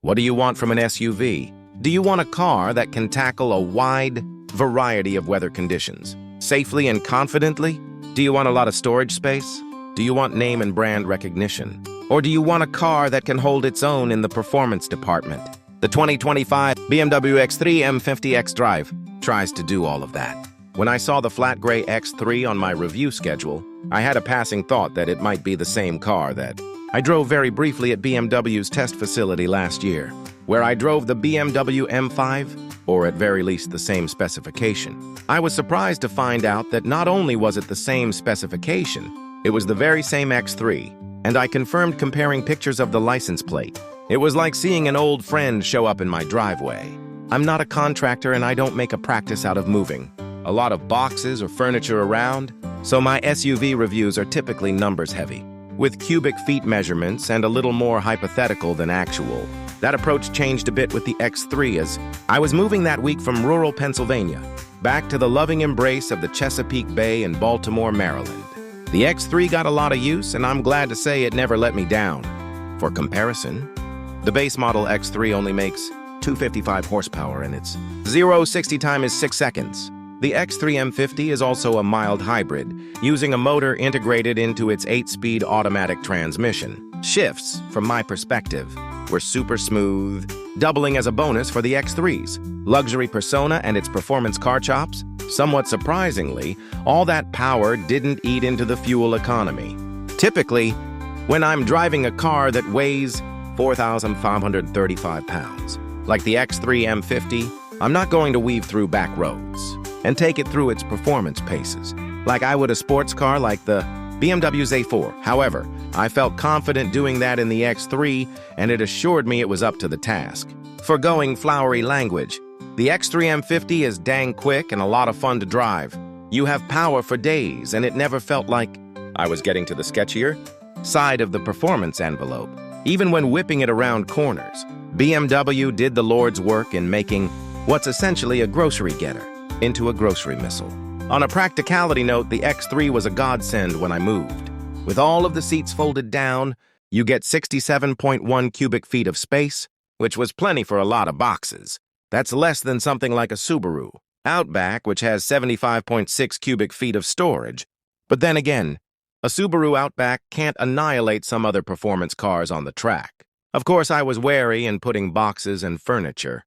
What do you want from an SUV? Do you want a car that can tackle a wide variety of weather conditions, safely and confidently? Do you want a lot of storage space? Do you want name and brand recognition? Or do you want a car that can hold its own in the performance department? The 2025 BMW X3 M50 Xdrive tries to do all of that. When I saw the flat gray X3 on my review schedule, I had a passing thought that it might be the same car that I drove very briefly at BMW's test facility last year, where I drove the BMW M5, or at very least the same specification. I was surprised to find out that not only was it the same specification, it was the very same X3, and I confirmed comparing pictures of the license plate. It was like seeing an old friend show up in my driveway. I'm not a contractor and I don't make a practice out of moving a lot of boxes or furniture around, so my SUV reviews are typically numbers heavy, with cubic feet measurements and a little more hypothetical than actual. That approach changed a bit with the X3 as I was moving that week from rural Pennsylvania back to the loving embrace of the Chesapeake Bay in Baltimore, Maryland. The X3 got a lot of use, and I'm glad to say it never let me down. For comparison, the base model X3 only makes 255 horsepower and its 0-60 time is 6 seconds. The X3 M50 is also a mild hybrid, using a motor integrated into its 8-speed automatic transmission. Shifts, from my perspective, were super smooth, doubling as a bonus for the X3's luxury persona and its performance car chops. Somewhat surprisingly, all that power didn't eat into the fuel economy. Typically, when I'm driving a car that weighs 4,535 pounds, like the X3 M50, I'm not going to weave through back roads and take it through its performance paces, like I would a sports car like the BMW Z4. However, I felt confident doing that in the X3, and it assured me it was up to the task. Forgoing flowery language, the X3 M50 is dang quick and a lot of fun to drive. You have power for days, and it never felt like I was getting to the sketchier side of the performance envelope. Even when whipping it around corners, BMW did the Lord's work in making what's essentially a grocery getter into a grocery missile. On a practicality note, the X3 was a godsend when I moved. With all of the seats folded down, you get 67.1 cubic feet of space, which was plenty for a lot of boxes. That's less than something like a Subaru Outback, which has 75.6 cubic feet of storage. But then again, a Subaru Outback can't annihilate some other performance cars on the track. Of course, I was wary in putting boxes and furniture